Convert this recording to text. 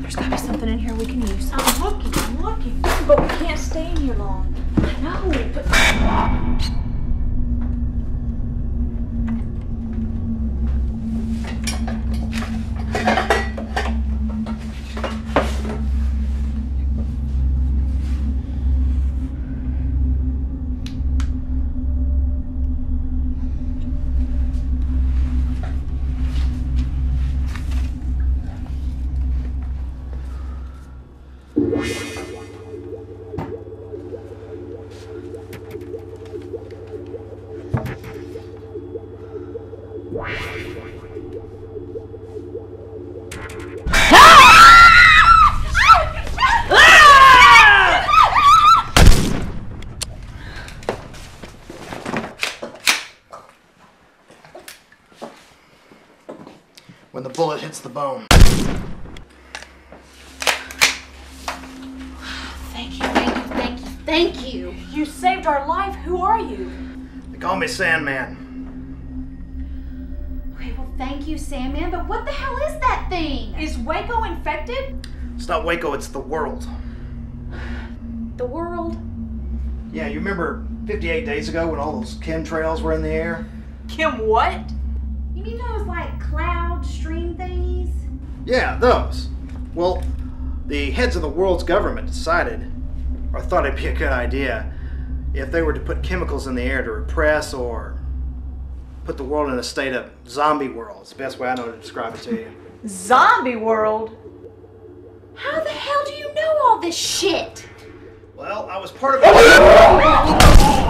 There's gotta be something in here we can use. I'm looking. But we can't stay in here long. I know, but... When the bullet hits the bone. Thank you. You saved our life. Who are you? They call me Sandman. Okay, well, thank you, Sandman, but what the hell is that thing? Is Waco infected? It's not Waco, it's the world. The world? Yeah, you remember 58 days ago when all those chemtrails were in the air? Kim what? You mean those, like, cloud stream thingies? Yeah, those. Well, the heads of the world's government decided, or thought it'd be a good idea, if they were to put chemicals in the air to repress or put the world in a state of zombie world. It's the best way I know to describe it to you. Zombie world? How the hell do you know all this shit? Well, I was part of it.